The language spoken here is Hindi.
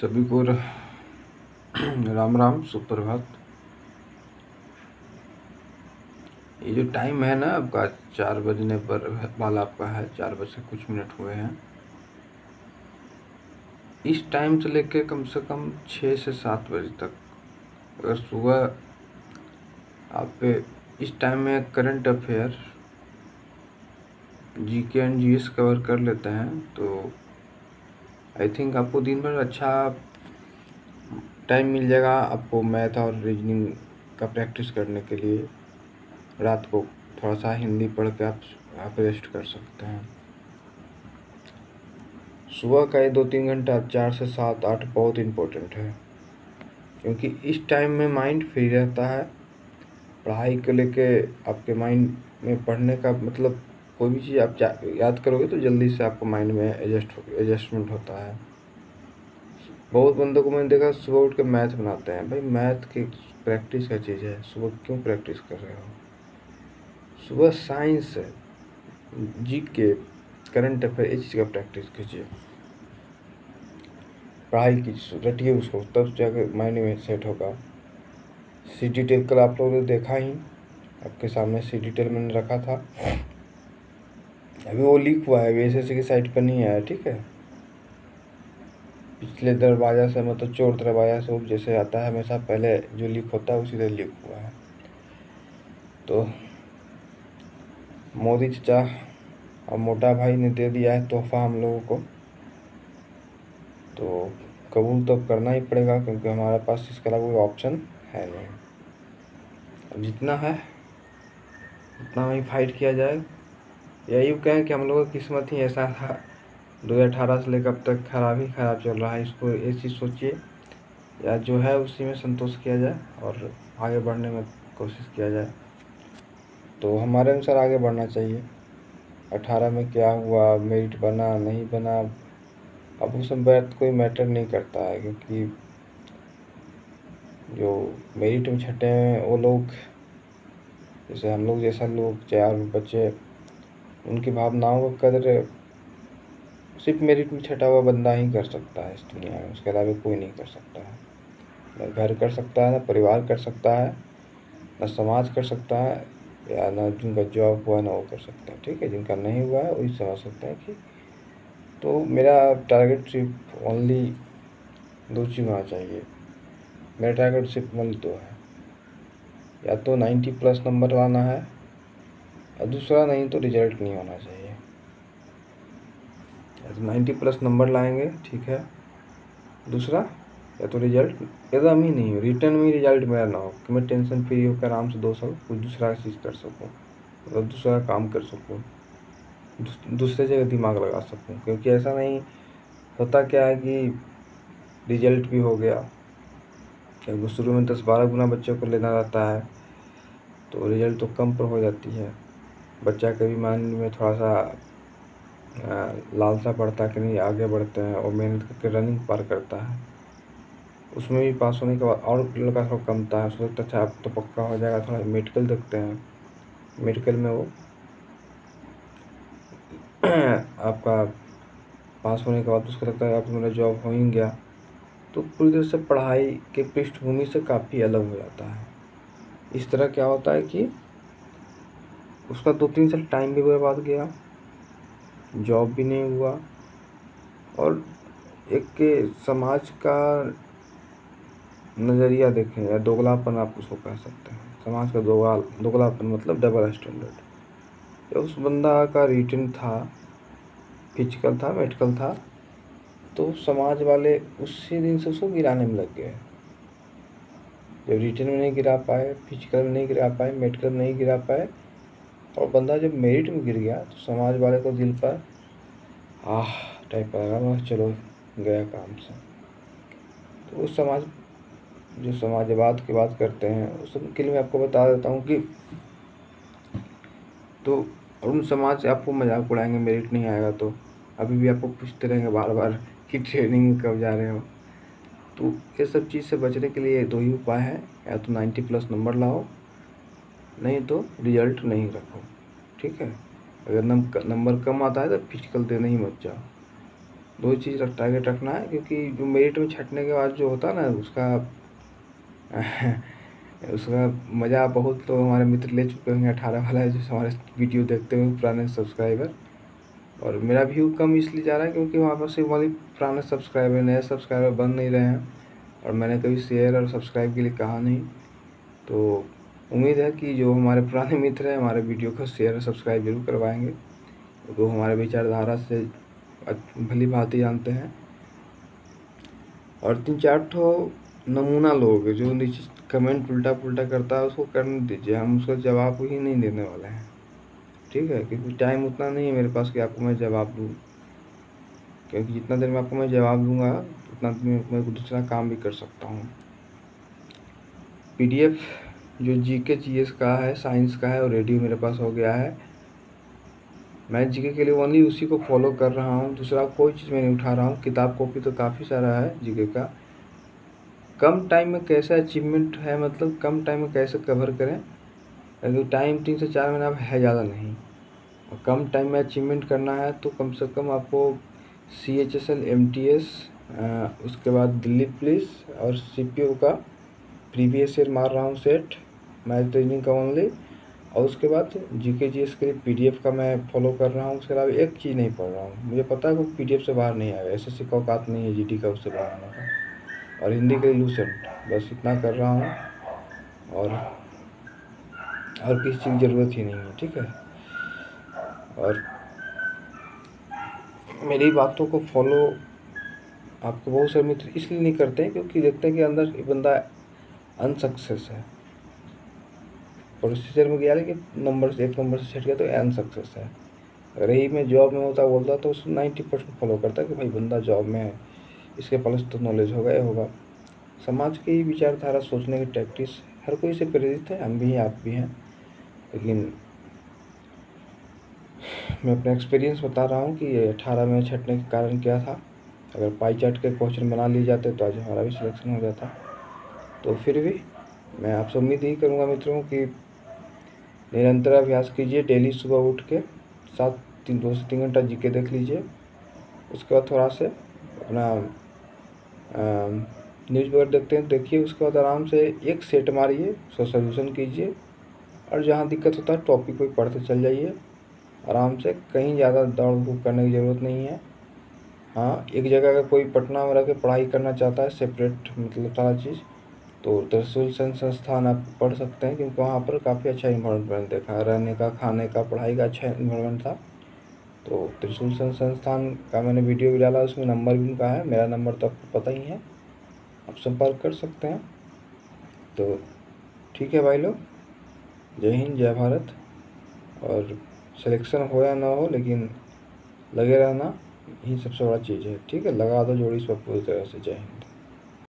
सभी को राम राम, सुप्रभात। ये जो टाइम है ना आपका 4 बजने पर वाला आपका है, 4 बज के कुछ मिनट हुए हैं। इस टाइम से लेके कम से कम 6 से 7 बजे तक अगर सुबह आप पे इस टाइम में current affair GK and GS cover कर लेते हैं तो आई थिंक आपको दिन भर अच्छा टाइम मिल जाएगा आपको मैथ और रीजनिंग का प्रैक्टिस करने के लिए। रात को थोड़ा सा हिंदी पढ़ के आप रेस्ट कर सकते हैं। सुबह का ये 2-3 घंटा 4 से 7-8 बहुत इम्पोर्टेंट है, क्योंकि इस टाइम में माइंड फ्री रहता है। पढ़ाई को लेके आपके माइंड में पढ़ने का मतलब कोई भी चीज़ आप याद करोगे तो जल्दी से आपको माइंड में एडजस्टमेंट होता है। बहुत बंदों को मैंने देखा सुबह उठ के मैथ बनाते हैं। भाई मैथ की प्रैक्टिस का चीज़ है, सुबह क्यों प्रैक्टिस कर रहे हो? सुबह साइंस जीके करंट अफेयर इस चीज़ का प्रैक्टिस कीजिए, पढ़ाई कीजिए, रटिए उसको, तब जाकर माइंड में सेट होगा। सी डिटेल कल आप लोगों ने देखा ही, आपके सामने सी डिटेल मैंने रखा था। अभी वो लीक हुआ है, एसएससी की साइट पर नहीं आया, ठीक है। पिछले दरवाज़ा से मतलब चोर दरवाज़ा से जैसे आता है हमेशा, पहले जो लीक होता है उसी तरह लीक हुआ है। तो मोदी चाचा और मोटा भाई ने दे दिया है तोहफा हम लोगों को, तो कबूल तो करना ही पड़ेगा, क्योंकि हमारे पास इसके अलावा कोई ऑप्शन है नहीं। अब जितना है उतना वही फाइट किया जाए। यही कहें कि हम लोगों का किस्मत ही ऐसा था, 2018 से लेकर अब तक खराब ही खराब चल रहा है। इसको ये चीज़ सोचिए, या जो है उसी में संतोष किया जाए और आगे बढ़ने में कोशिश किया जाए। तो हमारे अनुसार आगे बढ़ना चाहिए। 18 में क्या हुआ, मेरिट बना नहीं बना, अब उस बात कोई मैटर नहीं करता है, क्योंकि जो मेरिट में छटे हैं वो लोग, जैसे हम लोग जैसा लोग 4 बच्चे, उनकी भावनाओं का कदर सिर्फ मेरिट में छटा हुआ बंदा ही कर सकता है इस दुनिया में, उसके अलावा कोई नहीं कर सकता है। न घर कर सकता है, न परिवार कर सकता है, न समाज कर सकता है, या न जिनका जॉब हुआ ना वो कर सकता है, ठीक है। जिनका नहीं हुआ है वही समझ सकते हैं कि तो मेरा टारगेट सिर्फ ओनली 2 चीज़ होना चाहिए। मेरा टारगेट सिर्फ ओनली 2 है, या तो 90+ नंबर लाना है, और दूसरा नहीं तो रिजल्ट नहीं होना चाहिए। या तो 90+ नंबर लाएंगे, ठीक है। दूसरा या तो रिजल्ट एकदम ही नहीं हो, रिटर्न में रिजल्ट मेरा ना हो, कि मैं टेंशन फ्री होकर आराम से 2 साल कुछ दूसरा चीज़ कर सकूँ, मतलब दूसरा काम कर सकूँ, दूसरे जगह दिमाग लगा सकूँ। क्योंकि ऐसा नहीं होता, क्या है कि रिजल्ट भी हो गया, क्योंकि शुरू में 10-12 गुना बच्चों को लेना रहता है, तो रिजल्ट तो कम पर हो जाती है। बच्चा के भी माइंड में थोड़ा सा लालसा पड़ता है कि नहीं आगे बढ़ते हैं, और मेहनत करके रनिंग पार करता है। उसमें भी पास होने के बाद और लड़का थोड़ा कमता है, सोचता अच्छा अब तो पक्का हो जाएगा, थोड़ा मेडिकल देखते हैं। मेडिकल में वो आपका पास होने के बाद उसको लगता है अब मेरा जॉब हो ही गया, तो पूरी तरह से पढ़ाई के पृष्ठभूमि से काफ़ी अलग हो जाता है। इस तरह क्या होता है कि उसका 2-3 साल टाइम भी बर्बाद गया, जॉब भी नहीं हुआ, और एक के समाज का नज़रिया देखें या दोगलापन आप उसको कह सकते हैं। समाज का दोगलापन मतलब डबल स्टैंडर्ड। जब उस बंदा का रिटन था, फिजिकल था, मेडिकल था, तो समाज वाले उसी दिन से उसको गिराने में लग गए। जब रिटन में नहीं गिरा पाए, फिजिकल में नहीं गिरा पाए, मेडिकल में नहीं गिरा पाए, और बंदा जब मेरिट में गिर गया, तो समाज वाले को दिल पर आह टाइप लगा, चलो गया काम से। तो उस समाज जो समाजवाद की बात करते हैं उस के लिए मैं आपको बता देता हूँ कि तो उन समाज से आपको मजाक उड़ाएंगे, मेरिट नहीं आएगा तो अभी भी आपको पूछते रहेंगे बार बार कि ट्रेनिंग में कब जा रहे हो। तो ये सब चीज़ से बचने के लिए 2 ही उपाय है, या तो 90+ नंबर लाओ, नहीं तो रिजल्ट नहीं रखो, ठीक है। अगर नंबर कम आता है तो फिजिकल देने ही मत जाओ। 2 चीज़ टारगेट रखना है, क्योंकि जो मेरिट में छँटने के बाद जो होता है ना उसका उसका मज़ा बहुत तो हमारे मित्र ले चुके होंगे, 18 वाला है जो हमारे वीडियो देखते हुए पुराने सब्सक्राइबर। और मेरा व्यू कम इसलिए जा रहा है क्योंकि वहाँ पर सिर्फ वाली पुराने सब्सक्राइबर, नए सब्सक्राइबर बन नहीं रहे हैं, और मैंने कभी शेयर और सब्सक्राइब के लिए कहा नहीं। तो उम्मीद है कि जो हमारे पुराने मित्र हैं हमारे वीडियो को शेयर और सब्सक्राइब जरूर करवाएंगे, तो हमारे विचारधारा से भली भांति जानते हैं। और 3-4 ठो नमूना लोग जो नीचे कमेंट उल्टा पुल्टा करता है उसको करने दीजिए, हम उसका जवाब ही नहीं देने वाले हैं, ठीक है, क्योंकि टाइम उतना नहीं है मेरे पास कि आपको मैं जवाब दूँ, क्योंकि जितना देर में आपको मैं जवाब दूंगा उतना देर में मैं दूसरा काम भी कर सकता हूँ। PDF जो GK GS का है, साइंस का है, और रेडियो मेरे पास हो गया है। मैं GK के लिए ओनली उसी को फॉलो कर रहा हूँ, दूसरा कोई चीज़ मैं नहीं उठा रहा हूँ। किताब कॉपी तो काफ़ी सारा है GK का। कम टाइम में कैसे अचीवमेंट है, मतलब कम टाइम में कैसे कवर करें, क्योंकि टाइम 3 से 4 महीना है, ज़्यादा नहीं, और कम टाइम में अचीवमेंट करना है तो कम से कम आपको CHSL MTS, उसके बाद दिल्ली पुलिस और CPO का प्रीवियस ईयर मार रहा हूँ सेट, मैथ रीजनिंग का ओनली, और उसके बाद GK GS के लिए PDF का मैं फॉलो कर रहा हूँ। उसके अलावा एक चीज़ नहीं पढ़ रहा हूँ, मुझे पता है वो PDF से बाहर नहीं आएगा, SSC का औकात नहीं है GD का उससे बाहर आने का। और हिंदी के लिए लूसेंट, बस इतना कर रहा हूँ, और किसी चीज़ की ज़रूरत ही नहीं है, ठीक है। और मेरी बातों को फॉलो आपको बहुत सारे मित्र इसलिए नहीं करते हैं क्योंकि देखते हैं कि अंदर ये बंदा अनसक्सेस है, प्रोसीजर में गया लेकिन एक नंबर से छट गया तो अनसक्सेस है। अगर यही मैं जॉब में होता बोलता तो उसको 90% फॉलो करता कि भाई बंदा जॉब में है, इसके पास तो नॉलेज होगा या होगा। समाज की विचारधारा, सोचने की टैक्टिस हर कोई से प्रेरित है, हम भी हैं, आप भी हैं, लेकिन मैं अपना एक्सपीरियंस बता रहा हूँ कि 18 में छटने के कारण क्या था। अगर पाई चार्ट के क्वेश्चन बना लिए जाते तो आज हमारा भी सिलेक्शन हो जाता। तो फिर भी मैं आपसे उम्मीद यही करूँगा मित्रों कि निरंतर अभ्यास कीजिए, डेली सुबह उठ के 2 से 3 घंटा GK देख लीजिए, उसके बाद थोड़ा से अपना न्यूज़ वगैरह देखते हैं देखिए, उसके बाद आराम से एक सेट मारिए, उसका सोल्यूशन कीजिए, और जहाँ दिक्कत होता है टॉपिक को पढ़ते चल जाइए आराम से, कहीं ज़्यादा दौड़ धूप करने की ज़रूरत नहीं है। हाँ, एक जगह अगर कोई पटना में रह के पढ़ाई करना चाहता है सेपरेट, मतलब सारा चीज़, तो त्रिशूल संस्थान आप पढ़ सकते हैं, क्योंकि वहाँ पर काफ़ी अच्छा इन्वायरमेंट देखा, रहने का, खाने का, पढ़ाई का अच्छा इन्वायरमेंट था। तो त्रिशूल संस्थान का मैंने वीडियो भी डाला, उसमें नंबर भी उनका है, मेरा नंबर तो आपको पता ही है, आप संपर्क कर सकते हैं। तो ठीक है भाई लोग, जय हिंद, जय भारत। और सिलेक्शन हो या ना हो लेकिन लगे रहना ही सबसे बड़ा चीज़ है, ठीक है, लगा दो जोड़ी इस पर पूरी तरह से। जय हिंद।